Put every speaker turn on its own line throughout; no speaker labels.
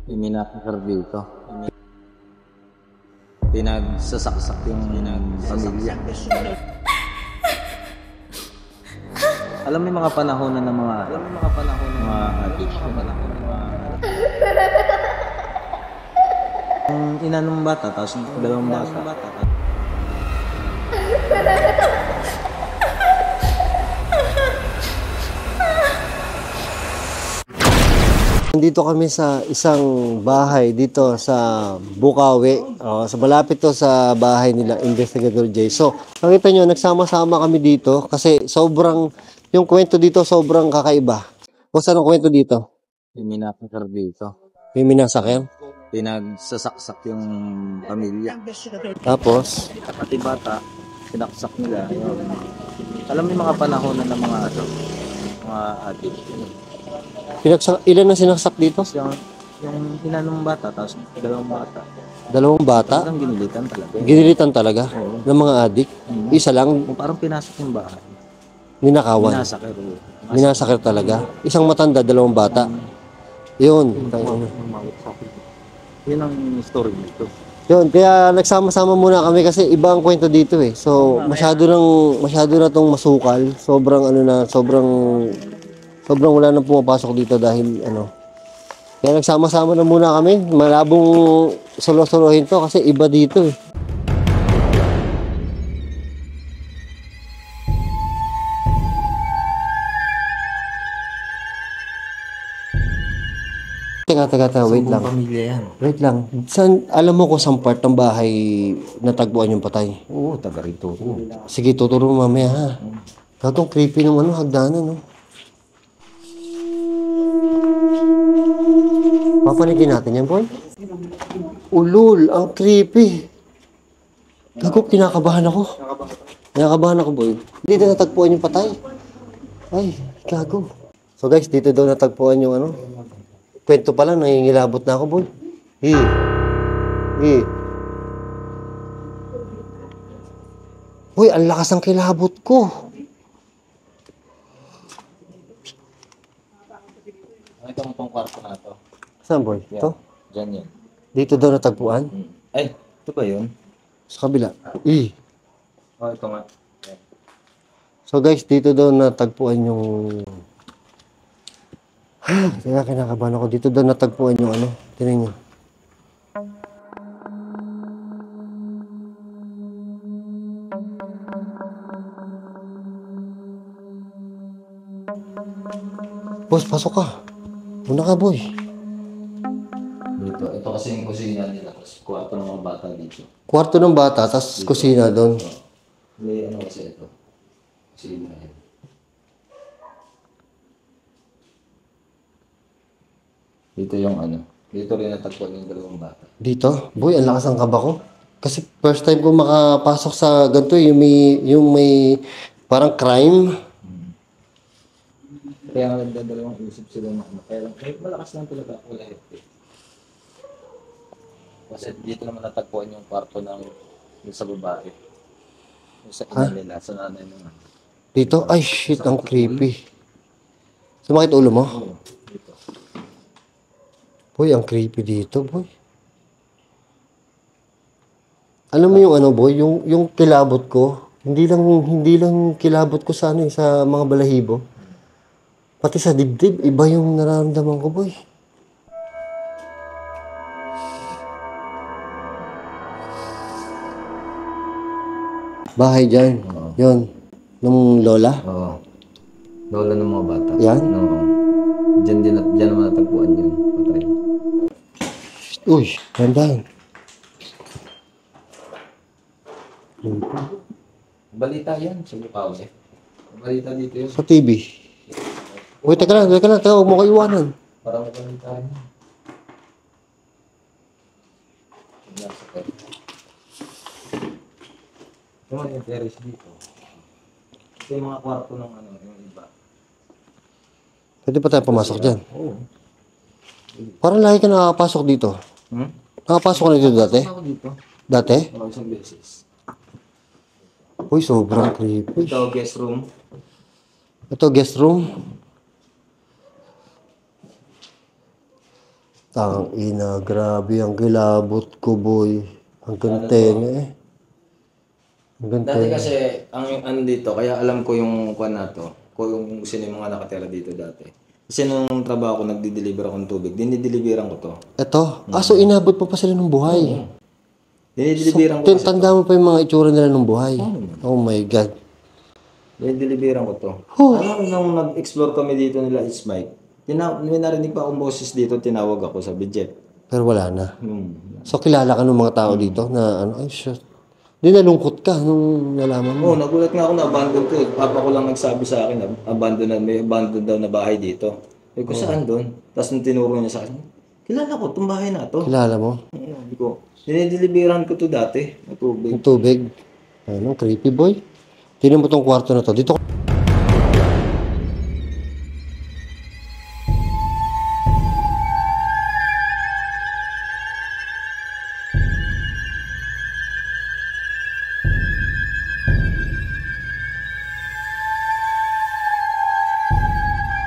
Yung minakakar dito. Pinagsasaksak yung pamilya. Alam mo yung mga panahon na ng mga adik. Ang ina ng bata, tapos dalawang bata.
Nandito kami sa isang bahay dito sa Bukawi. Sa malapit to sa bahay nila Investigator Jay. So, nakita nyo, nagsama-sama kami dito kasi yung kwento dito sobrang kakaiba. O saan ang kwento dito?
Yung minakakar dito.
May minasakyan.
Pinagsasaksak yung pamilya.
Tapos,
Pati bata, sinaksak nila. Alam mo yung mga panahon na ng mga adik.
ilan na sinaksak dito?
Yung ina ng bata, tapos dalawang bata.
Dalawang bata.
Parang ginilitan talaga.
Ginilitan talaga
Oo.
ng mga adik. Isa lang,
Parang pinasok yung bahay.
ninakawan.
Minasakir.
Minasakir talaga. Isang matanda, dalawang bata. Yun.
Yun ang story nito.
Yun, kaya nagsama-sama muna kami kasi iba ang kwento dito eh. So, masyado na tong masukal. Sobrang wala nang pumapasok dito dahil Kaya nagsama-sama na muna kami. Malabong solo-solohin to kasi iba dito eh. Teka, wait lang.
Pamilya yan.
Wait lang. Alam mo kung saan part ng bahay natagpuan yung patay?
Oo, taga rito.
Sige, tuturo mo mamaya ha. Gagawang creepy ng hagdanan, no? Papanigin natin yan, boy. Ulul, ang creepy. Gago, kinakabahan ako. Kinakabahan ako, boy. Dito natagpuan yung patay. Ay, gago. So guys, dito daw natagpuan yung kwento pa lang, nangingilabot na ako, boy. Boy, ang lakas ng kilabot ko.
Ito ang pang kwarto na to.
Saan, boy?
Yan.
Ito?
Diyan yan.
Dito daw natagpuan?
Ay, ito ba yun?
Sa kabila.
Oh, ito nga. Yan.
So guys, dito daw natagpuan yung... Kaya kinakabahan ako. Dito daw natagpuan yung Tingnan nyo. Boss, pasok ka. Muna ka, boy.
Ito kasi yung kusina nila. Tapos kwarto ng mga bata dito.
Kwarto ng bata, tas kusina doon.
May kasi ito. Kusina yan. Dito yung Dito rin natagpuan yung dalawang bata.
Dito? Boy, ang lakas ng kaba ko. Kasi first time ko makapasok sa ganito, yung may parang crime.
Kaya nga nagdadalawang isip sila na kaya lang, malakas lang talaga ako lahat eh. Kasi dito naman natagpuan yung kwarto yung sa babae. Yung sa ina nila, sa nanay naman.
Dito? Ay, shit, ang creepy. Sumakit ulo mo?
Oo, dito.
Boy, ang creepy dito, boy. Alam mo yung boy, yung kilabot ko, hindi lang kilabot ko sa sa mga balahibo. Pati sa dibdib, iba yung nararamdaman ko, boy. Bahay dyan.
Oo.
Yun. Nung lola.
Oo. Lola ng mga bata.
Yan?
Oo. Diyan naman natagpuan yun. Patay.
Uy, ganda.
Balita yan sa Bukawi. Balita dito yun.
Sa TV. Uy, teka lang. Huwag mo kayo iwanan.
Parang balita yan. Nasa tayo. Yung terrace dito. Ito yung mga kwarto ng yung iba.
Pwede pa tayo pumasok dyan.
Oo.
Parang lagi ka nakakapasok dito. Nakapasok ka na dito dati?
Ako dito.
Dati?
Oo, isang beses.
Uy, sobrang creepy.
Ito, guest room.
Ito, guest room. Tang ina, grabe ang kilabot ko, boy. Ang tenga eh. Ang
Dati
tenga.
kasi, ang ano dito, kaya alam ko yung kuwan na to, kung sino yung mga nakatira dito dati. Kasi nung trabaho ko, nagdi-deliver akong tubig, dinideliveran ko to.
Ito, so inabot pa pa sila ng buhay.
Dinideliveran ko kasi to.
Tanda mo pa yung mga itsura nila ng buhay. Oh my God.
Dinideliveran ko to. Alam mo, nung nag-explore kami dito nila, It's Mike, may narinig pa akong boses dito, tinawag ako sa budget.
Pero wala na. So kilala ka ng mga tao dito na ano, ay shit. Di nalungkot ka nung nalaman mo.
Oo, nagulat nga ako na abandon to eh. Papa ko lang nagsabi sa akin na may abandon daw na bahay dito. Eh ko saan doon? Tapos nung tinuro niya sa akin, kilala ko, itong bahay na to.
Kilala mo?
Sabi ko, dinideliveran ko to dati, na tubig.
Yung tubig. Ano, creepy boy. Tingnan mo tong kwarto na to. Dito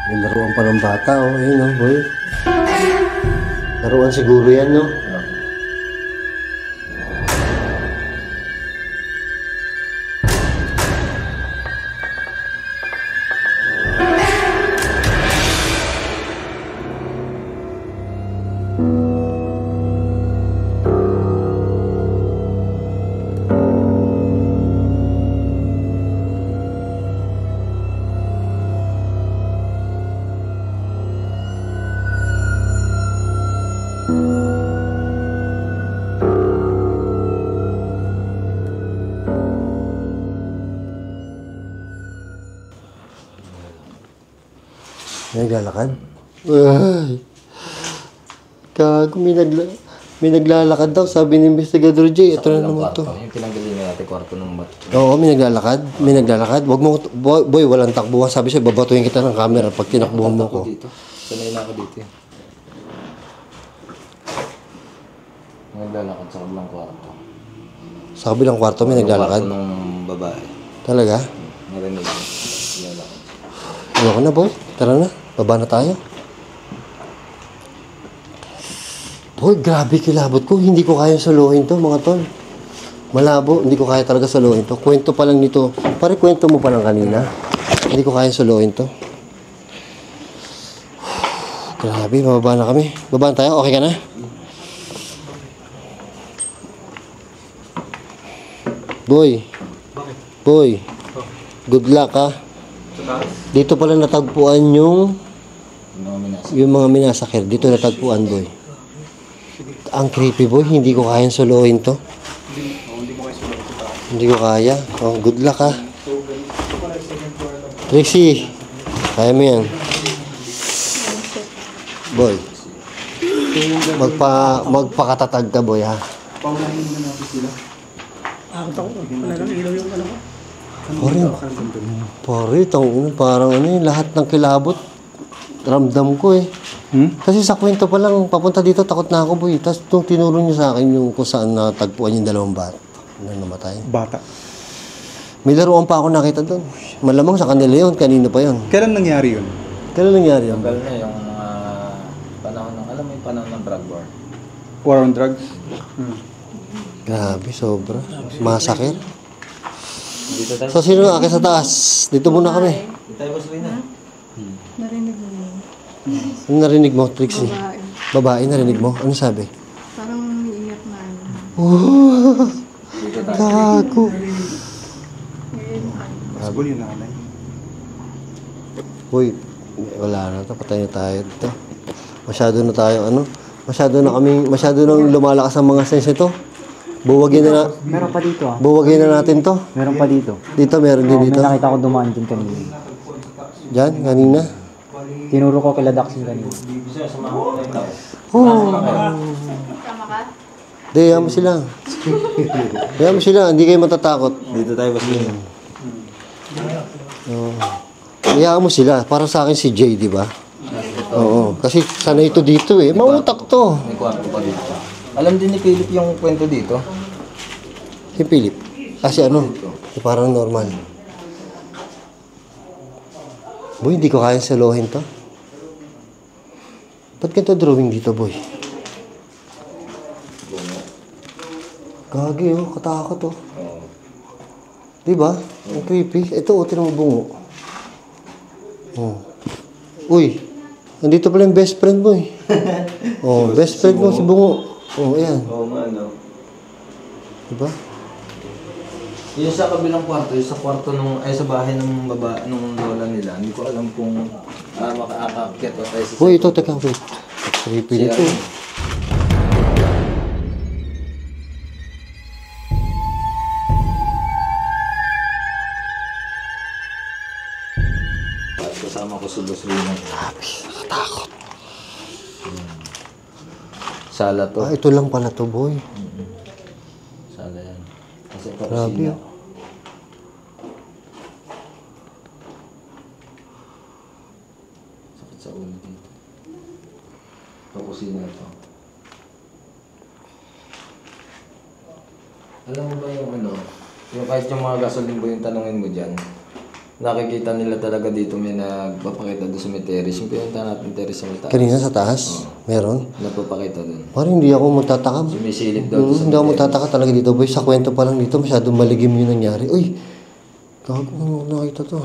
may laruan pa ng bata, oh. Ayun, oh, boy. Laruan siguro yan, no? Naglalakad? Ay. Gago, may naglalakad daw. Sabi ni Investigador J, ito na naman to.
Yung pinanggalingan natin kwarto ng mat.
Oo, may naglalakad. May naglalakad. Wag mo, boy, walang takbuhan. Sabi siya, babatuhin kita ng camera pag tinakbuhan mo ko.
Dito. Sanay na ako dito eh. Naglalakad sa kabilang kwarto.
Sa kabilang kwarto may naglalakad.
Kwarto ng babae.
Talaga?
Narinig ko. Naglalakad.
Ayoko na, boy. Tara na. Baba na tayo. Boy, grabe kilabot ko. Hindi ko kaya suluhin to, mga tol. Malabo. Hindi ko kaya talaga suluhin to. Kwento pa lang nito. Pare, kwento mo pa lang kanina. Hindi ko kaya suluhin to. Grabe, mababa na kami. Babaan tayo? Okay ka na? Boy. Boy. Good luck, ha? Dito pala natagpuan yung mga minasakir. Dito natagpuan, boy. Ang creepy, boy. Hindi ko kayang solohin to. Hindi ko kaya. Oh, good luck, ha? Trixie. Kaya mo yan. Boy. Magpakatatag ka, boy, ha? Pare, parang ano yun, lahat ng kilabot, ramdam ko eh. Kasi sa kwento pa lang, papunta dito, takot na ako, boy. Tapos nung tinuro niyo sa akin yung kung saan natagpuan yung dalawang bata na namatay.
Bata.
May laruan pa ako nakita doon. Malamang sa kanila yun, kanino pa yun.
Kailan nangyari yun?
Kailan nangyari yun?
Tagal na yung mga panahon ng, alam mo yung panahon ng drug war.
War on drugs?
Grabe, sobra. Masakit.
Dito tayo.
So, sino akit sa taas? Dito muna kami.
Dito tayo ba Serena?
Narinig mo yun.
Ano narinig mo, Trixie?
Babae.
Babae, narinig mo? Ano sabi?
Parang iiyak na ano.
Oh,
Dito tayo.
gago.
Masbol yung nanay.
Uy, wala na to. Patay na tayo dito. Masyado na tayo, ano? Masyado nang lumalakas ang mga sense nito. Buwagin na,
Meron pa dito
buwagin na natin to.
Meron pa dito.
Dito, meron din
May
dito.
nakita ko dumaan din kanina.
Diyan, kanina.
Tinuro ko kila Daxin kanina.
Oh. Hindi, hayaan mo sila. Hayaan mo sila, hindi kayo matatakot.
Dito tayo ba Serena?
Hayaan mo sila. Para sa akin si Jay, di ba? Oo. Kasi sana ito dito eh. Mautak to.
May kwarto pa dito. Alam din ni Philip yung kwento dito.
Si Philip. Kasi ano, parang normal. Boy, hindi ko kaya salohin to. Ba't ganito drawing dito, boy? Gagi oh, katakot oh.
Oo.
Diba? Ang creepy. Ito oh, tinan mo bungo. Oh. Uy, nandito pala yung best friend mo eh. Oh, best friend mo si bungo. Oh, ayan.
Oo nga, no?
Diba?
Yung sa kabilang kwarto, yung sa kwarto nung, ay sa bahay ng nung lola nila, hindi ko alam kung makakakit o tayo sa...
Uy, ito, teka, wait. Creepy nito.
At kasama ko si Boss Rino.
Nakatakot.
Sala to.
Ah, ito lang pala to, boy.
Sala yan. Kasi ito
Grabe
kusina.
oh.
Sakit sa ulo dito. Ito kusina ito. Alam mo ba yung ano, yung kahit yung mga gasoline po yung tanongin mo dyan, nakikita nila talaga dito may nagpapakita doon sa may terrace. Yung pinunta natin terrace sa may taas.
Kanina sa taas, meron.
Nagpapakita doon.
Parang hindi ako magtataka.
Sumisilip daw doon sa
Hindi ako
may
magtataka talaga dito, boy. Sa kwento pa lang dito, masyadong maligim yung nangyari. Uy, gago, ano nakita to?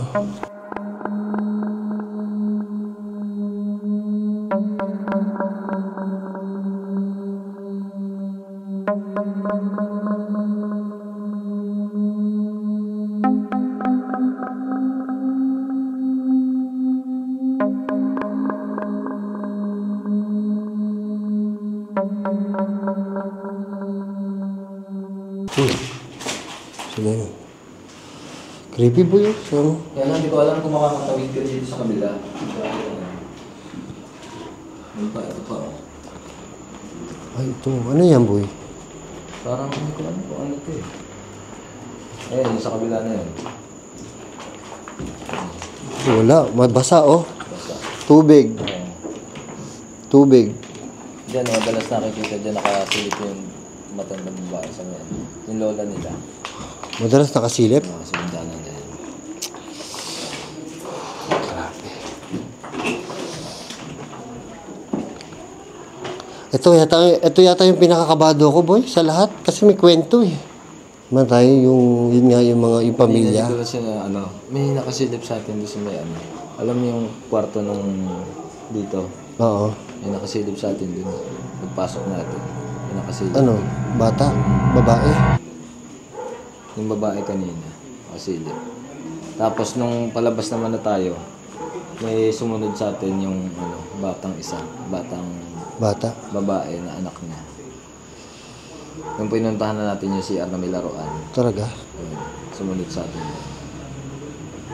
Sino yun? Creepy boy yun. So,
Yan lang, hindi ko alam kung makakatawid ka dito sa kabila. Ano pa, ito pa.
ay, ito. Ano yan, boy?
Parang hindi ko alam kung ano ito eh. Ayan, yung sa kabila na yan.
Wala. Mabasa, oh.
Basta.
Tubig.
Ayan.
Tubig.
Diyan, madalas nakikita dyan nakasilip yung matandang babae sa mga yung lola nila.
Madalas nakasilip.
Sa bintana niya.
Ito yata yung pinakakabado ko, boy, sa lahat. Kasi may kwento eh. Matay yung, yun nga, yung pamilya.
Hindi ko kasi na, ano, may nakasilip sa atin doon sa may ano. Alam mo yung kwarto nung dito?
Oo.
May nakasilip sa atin dun. Pagpasok natin. May nakasilip.
Ano? Bata? Babae?
Yung babae kanina. Nakasilip. Tapos nung palabas naman na tayo, may sumunod sa atin yung ano, batang isa. Batang
Bata?
babae na anak niya. Yung pinuntahan na natin yung CR na may laruan.
Talaga?
Yun, sumunod sa atin.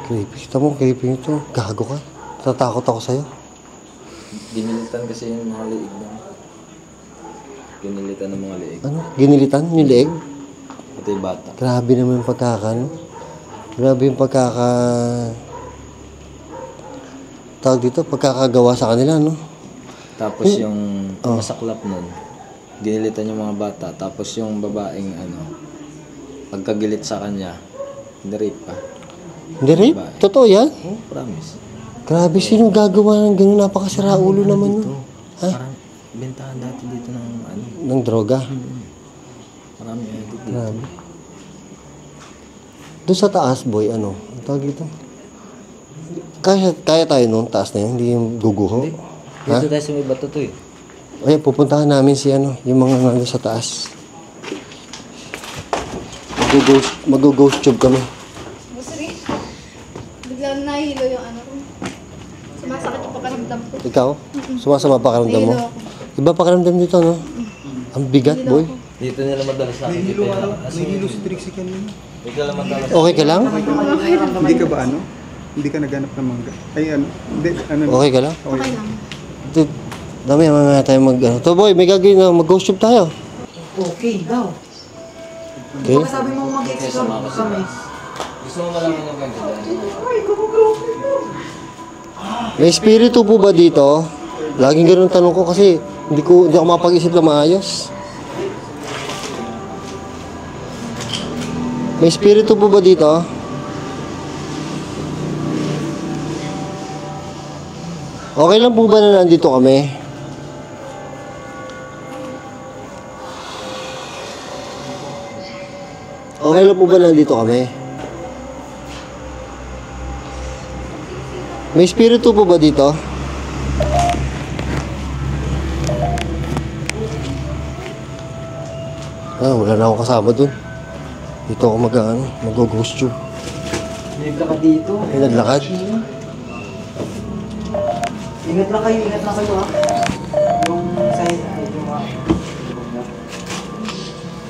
Creepy. Kita mo, creepy ito. Gago ka. Tatakot ako sa'yo.
Ginilitan kasi yung mga liig na. Ginilitan ng mga liig.
Ano? Ginilitan? Yung leeg?
Ito yung bata.
Grabe naman yung pagkaka, no? Grabe yung tawag dito, pagkakagawa sa kanila, no?
Tapos yung masaklap nun, ginilitan yung mga bata. Tapos yung babaeng ano, pagkagilit sa kanya, nirape pa.
Hindi rin? Totoo yan?
Oh, promise.
Grabe, sino gagawa ng gano'n? Napakasira ulo naman, no? Ha?
Parang bentahan dati dito ng ano,
Ng droga.
marami edit dito.
Grabe. Doon sa taas, boy, ano? Ang tawag dito? Kaya tayo noon, taas na yun, hindi yung guguho.
Dito tayo sa may bato to eh.
Ay, pupuntahan namin si ano, yung mga nandun sa taas. Mag-ghost tube kami.
Busri, biglang nahilo yung ano ko. Sumasakit yung pakaramdam ko.
Ikaw? Sumasama pakiramdam mo?
Nahilo ako.
Iba pakiramdam dito, no? Ang bigat, boy.
Dito nila madalas nakikita yung
May hilo si Trixie kanina.
Dito lang madalas.
Okay ka lang?
Hindi ka ba ano? Hindi ka naghanap ng mangga? Ay ano? Hindi, ano?
Okay ka lang?
Okay lang.
Ito, dami, mamaya tayo ano. To, boy, may gagawin na, mag-ghost tube tayo.
Okay daw.
Okay?
Baka sabi mo mag-explore kami.
Gusto mo malaman yung kwento dyan?
May espiritu po ba dito? Laging ganun tanong ko kasi hindi ako mapag-isip na maayos. May espiritu po ba dito? Okay lang po ba na nandito kami? Okay lang po ba nandito kami? May espiritu po ba dito? Wala na akong kasama dun. Dito ako mag-ghost tube.
Naglakad dito.
Ay, naglakad.
Ingat lang kayo ha. Yung side, yung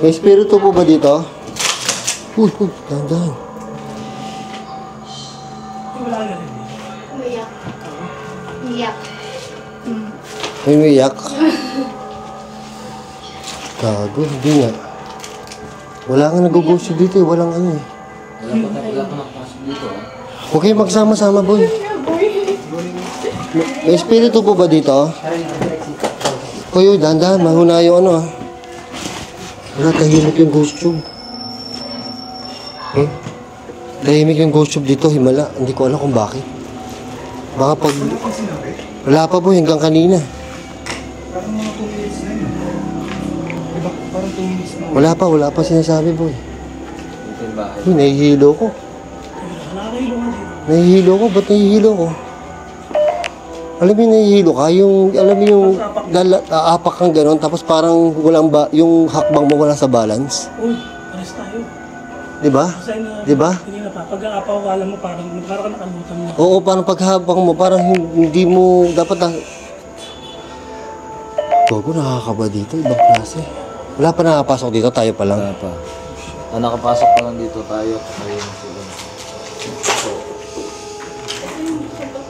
May espiritu po ba dito? Uy, dahan-dahan.
Umiyak. Umiyak.
May umiyak. Gago, hindi nga. Wala nga nag-ghost tube dito eh. Walang ano eh.
Wala pa nakapasok dito.
Huwag kayo magsama-sama, boy. May espiritu po ba dito? Uy, dahan-dahan. Mahuna yung ano ah. Wala, tahimik yung ghost tube. Tahimik yung ghost tube dito, himala. Hindi ko alam kung bakit. Baka pag... Wala pa boy, hanggang kanina.
Parang mga 2 minutes na yun. Diba? Parang 2 minutes na.
Wala pa sinasabi boy.
Dito yung bahay.
Uy, nahihilo ko. Nahihilo ko, ba't nahihilo ko? Alam mo yung nahihilo ka, alam mo yung aapak kang gano'n, tapos parang walang yung hakbang mo wala sa balance.
Uy, pares tayo.
Diba? Diba?
Kanina pa, pag-aapaw ka, alam mo, parang ka nakalimutan mo.
Oo, parang paghabang mo, parang hindi mo dapat na... Bago, nakakaba dito, ibang klase. Wala pa nakapasok dito, tayo pa lang.
Wala pa. Nakapasok pa lang dito tayo. Ayun sila.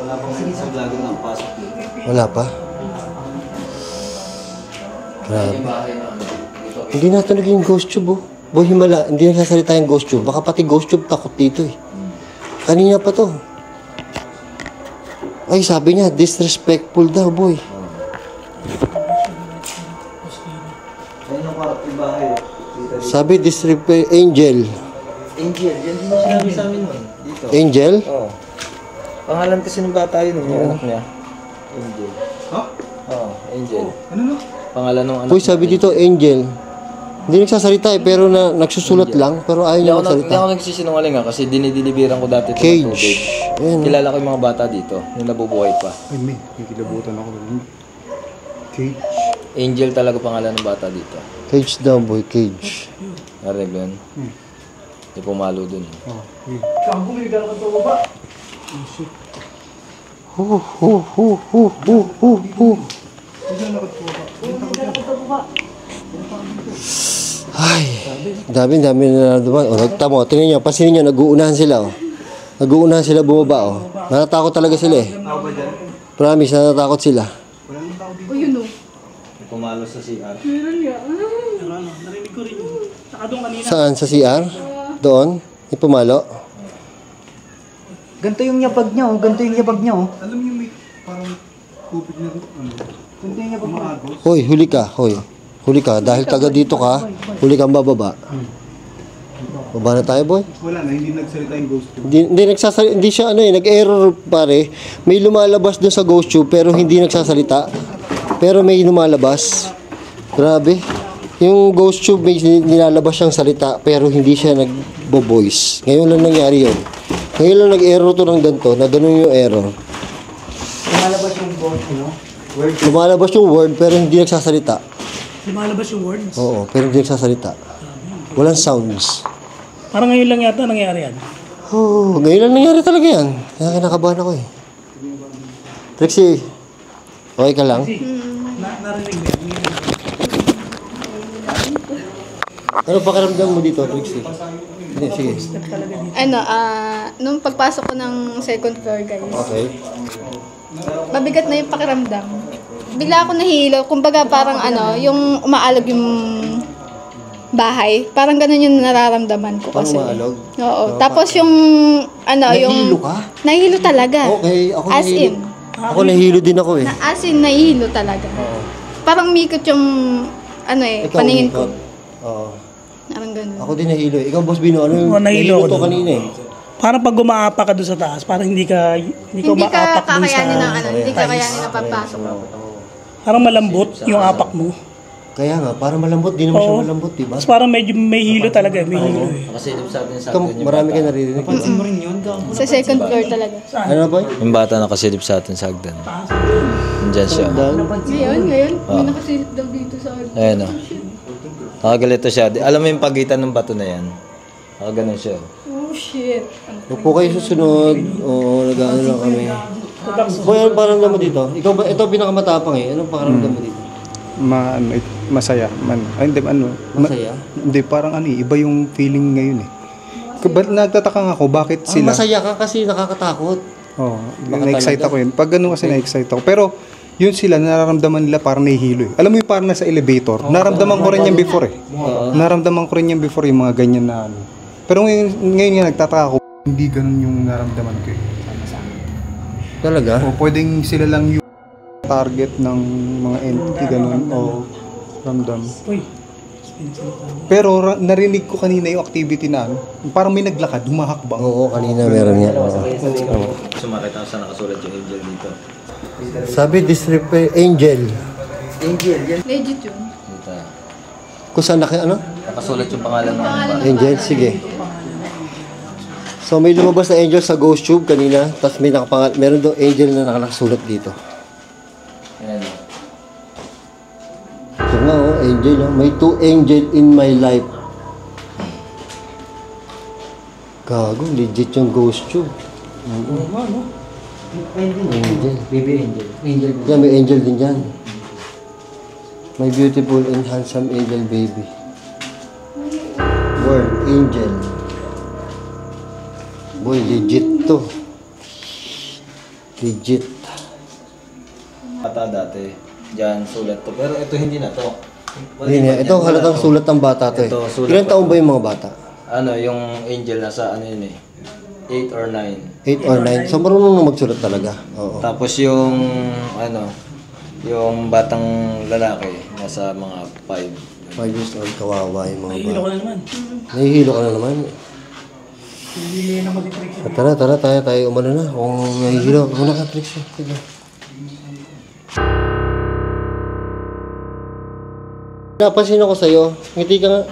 Wala pang isang vlog na nakapasok dito.
Wala pa. Grabe.
Yung bahay na ano, dito.
Hindi natin naging ghost tube, oh. Boy, himala, hindi nagsasalita yung ghost tube. Baka pati ghost tube takot dito, eh. Kanina pa to. Ay, sabi niya, disrespectful daw, boy.
Ayun yung yung bahay. Dito.
Sabi, disrespect, angel.
Angel, yan din yung sinabi sa amin nun. Dito.
Angel?
Oo. Pangalan kasi ng bata yun, yung anak niya. Angel.
Ha?
Oo, Angel.
Ano no?
Pangalan ng anak
Boy, sabi dito, angel. Hindi nagsasalita eh, pero nagsusulat lang, pero ayaw niya
Hindi
magsalita.
ako nagsisinungaling nga kasi dinidilibiran ko dati ito ng
Cage.
tubig.
Ayan.
Kilala ko yung mga bata dito, yung nabubuhay pa.
Ay, may kikilabutan ako. Cage.
Angel talaga pangalan ng bata dito.
Cage daw, boy, cage.
Narinig yun? Yung pumalo dun.
Oh, yun.
Kang bumigal ka sa baba.
Diyan ako po.
Ay, dami na dumaan. O, tamo, tingnan nyo, pansinin nyo, nag-uunahan sila, oh. Nag-uunahan sila bumaba, oh. Natatakot talaga sila, eh. Promise, natatakot sila.
O yun o.
Yung pumalo sa CR.
Ano, narinig ko rin yun. Saka doon kanina.
Saan? Sa CR? Doon? Yung pumalo?
Ganito yung yabag niya, oh. Ganito yung yabag niya, oh.
Alam niyo may parang tubig na ano.
Ganito yung yabag niya.
Maagos.
Hoy, huli ka, hoy. Huli ka, dahil taga dito ka, huli kang bababa. Baba na tayo, boy.
Wala na, hindi nagsalita yung ghost tube.
Hindi siya ano eh, nag-error pare. May lumalabas doon sa ghost tube pero hindi nagsasalita. Pero may lumalabas. Grabe. Yung ghost tube may nilalabas siyang salita pero hindi siya nagbo-voice. Ngayon lang nangyari yun. Ngayon lang nag-error to ng ganito, na ganun yung error.
Lumalabas yung bone, ano?
Lumalabas yung word pero hindi nagsasalita.
Lumalabas yung words.
Oo, pero hindi nagsasalita. Walang sounds.
Parang ngayon lang yata nangyari yan.
Oh, ngayon lang nangyari talaga yan. Kaya kinakabahan ako eh. Trixie, okay ka lang?
Narinig mo yan.
Ano pakiramdam mo dito, Trixie? Hindi, sige.
Ano, nung pagpasok ko ng second floor, guys,
Okay.
mabigat na yung pakiramdam. Bigla ako nahilo. Kumbaga parang ano, yung umaalog yung bahay. Parang ganun yung nararamdaman ko kasi.
Parang umaalog?
Oo. Tapos yung, ano,
Nahilo
yung...
ka?
Nahilo talaga.
Okay, ako
As
nahilo.
in.
Ako nahilo din ako eh.
As in, nahilo talaga. Parang mikot yung, ano eh,
Ikaw,
paningin
ikaw.
ko.
Oo.
Parang ganun.
Ako din nahilo eh. Ikaw, Boss Bino, ano yung
nahilo ako
to
dun.
kanina eh?
Parang pag gumaapa ka doon sa taas, parang hindi ka
Hindi ka
umaapak dun
kakayanin ng
sa...
ano, hindi ka kakayanin ng papasok.
Parang malambot yung apak mo.
Kaya nga, para malambot. Di naman siya malambot, diba?
Tapos parang medyo may hilo talaga, may hilo eh.
Nakasilip sa atin sa
Ikaw,
atin yung
marami
bata.
kayo naririnig.
Pansin mo rin yun, gago.
Sa second floor talaga.
Ano boy?
Yung bata nakasilip sa atin sa hagdan. Nandyan siya.
Dan?
Ngayon, may nakasilip daw dito sa akin.
Ayan o. Nakagalito siya. Alam mo yung pagitan ng bato na yan? Nakaganon siya.
Oh, shit.
Huwag po kayo susunod. Oo, nag-ano lang kami. Boy, anong pakiramdam mo dito? Ikaw ba, ito pinakamatapang eh. Anong pakiramdam mo dito?
Masaya. Hindi,
Masaya?
Hindi, parang iba yung feeling ngayon eh. Nagtataka ako, bakit sila...
Masaya ka kasi nakakatakot.
Oo,
Baka
na-excite
talaga.
ako yun. Pag ganun kasi na-excite ako. Pero, yun sila, nararamdaman nila parang nahihilo eh. Alam mo yung parang nasa elevator? Naramdaman ko rin yan before eh. Naramdaman ko rin yan before yung mga ganyan na ano. Pero ngayon nga nagtataka ako, hindi ganun yung naramdaman ko eh.
Talaga?
O pwedeng sila lang yung target ng mga entity ganun o ramdam.
Uy.
Pero narinig ko kanina yung activity na ano, parang may naglakad, humahakbang.
Oo, kanina meron nga.
Sumakit ako sa nakasulat yung angel dito.
Sabi, district angel.
Legit yun.
Dito.
Kung saan ano?
Nakasulat yung pangalan ng bata.
Angel, sige. So may lumabas na angel sa Ghost Tube kanina, tapos may meron daw angel na nakasulat dito.
Ayan.
Ito nga angel May 2 angel in my life. Gago, legit yung Ghost Tube. Angel.
Baby angel. Angel.
Yan, may angel din dyan. My beautiful and handsome angel baby. Word, angel. Boy, legit to. Legit.
Bata dati. Diyan, sulat to. Pero ito hindi na to.
Hindi, ito halatang sulat ng bata to eh.
Ito, sulat
Ilan taon ba yung mga bata?
Ano, yung angel nasa ano yun eh. 8 or 9.
8 or 9? So marunong na magsulat talaga. Oo.
Tapos yung ano, yung batang lalaki nasa mga 5.
5 years old, kawawa yung mga
Hilo ko
bata.
na naman.
Nahihilo ka na naman.
Hindi na mag-trick.
Tara, tayo umano na. Kung nahihilo, muna ka, Trix. Sige. Napansin ako sa'yo. Ngiti ka nga.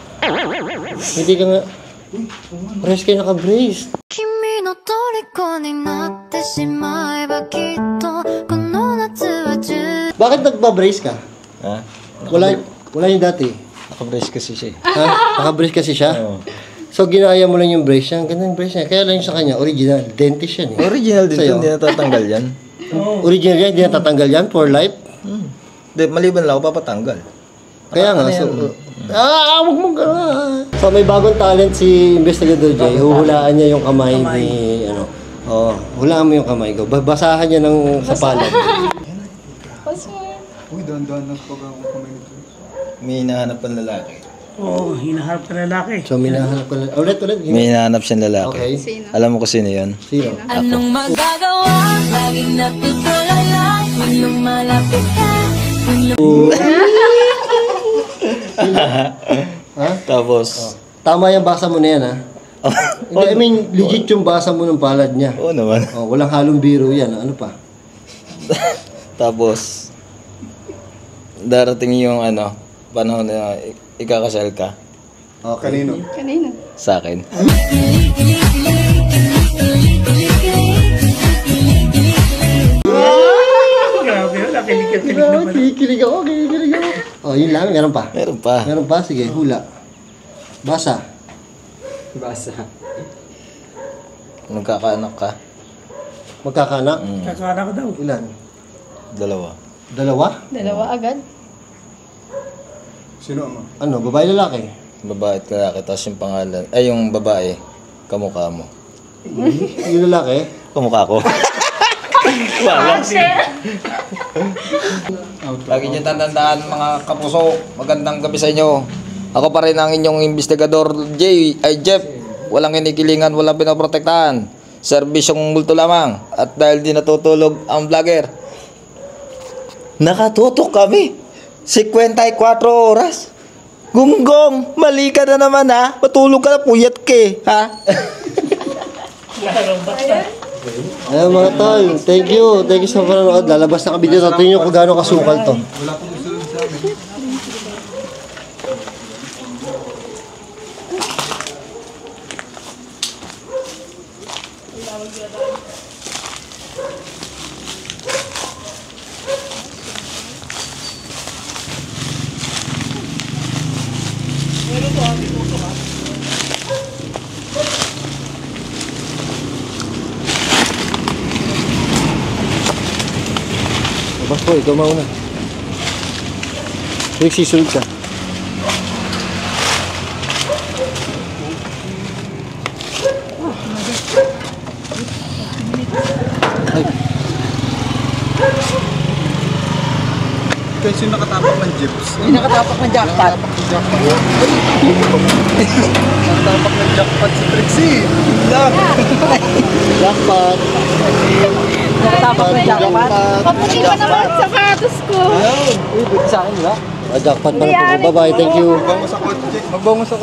Brace kayo naka-brace.
君の虜になってしまえばきっとこの夏は充
Bakit nagba-brace ka?
Ha?
Wala yung dati.
Naka-brace kasi siya eh.
Ha? Naka-brace kasi siya?
Oo.
So, ginaya mo lang yung brace niya. Ganun yung brace niya. Kaya lang yung sa kanya, original. Dentist yan eh.
Original din
Sa'yo?
to, hindi natatanggal yan.
Original yan, hindi natatanggal yan for life.
Hindi, maliban lang ako papatanggal.
Kaya nga, so... wag mong gano'n. So, may bagong talent si Investigador Jay. Huhulaan niya yung kamay ni, ano. Oo, hulaan mo yung kamay ko. Basahan niya ng sa palad.
Uy, dahan-dahan ng pag ang kamay nito.
May hinahanap ang lalaki.
Oo, hinaharap ka lalaki.
So, minahanap ko lang. Ulit.
May hinahanap siyang lalaki.
Okay.
Sino?
Alam mo kung sino yun?
Sino?
Anong magagawa? Laging natutulala Kung lumalapit ka
Ha?
Tapos,
Tama yung basa mo na yan, ha? Hindi, I mean, legit yung basa mo ng palad niya.
oo naman.
Oh, walang halong biro yan. Ano pa?
Tapos, darating yung ano, panahon na ikakasal ka
Okay.
Kanino?
sa akin.
Grabe yun, nakilig naman.
Kikilig ako. Oh, yun lang. Meron pa.
Meron pa.
Meron pa? Sige, hula. Basa.
Nagkakaanak ka?
Magkakanak.
Kakana ko daw.
Ilan?
2.
Dalawa?
Dalawa agad?
Sino ama?
Ano, babae lalaki?
Babae at lalaki. Tapos yung pangalan, ay yung babae, kamukha mo.
Yung lalaki?
Kamukha ko. Wala. Lagi niyo tandaan mga kapuso. Magandang gabi sa inyo. Ako pa rin ang inyong investigador Jeff. Walang kinikilingan, walang pinoprotektahan. Serbisyong multo lamang. At dahil di natutulog ang vlogger, nakatutok kami. 54 oras. Gunggong, mali ka na naman ha. Matulog ka na, puyat ka eh, ha?
Ayun mga tol, thank you. Thank you sa panonood. Lalabas na ka video natin yung kung gaano kasukal to. Labas po, ikaw mauna. Rick, sisunod ka. Ay,
Kasi yung nakatapak ng jeeps.
Yung nakatapak ng jackpot.
Nakatapak ng jackpot si Trixie. Lang.
jackpot.
Nakatapak ng jackpot.
Paputi pa naman sa sapatos ko.
Uy, buti sa akin, di ba?
Jackpot pala po. Bye-bye, thank you.
Magbango sa kotse. Magbango sa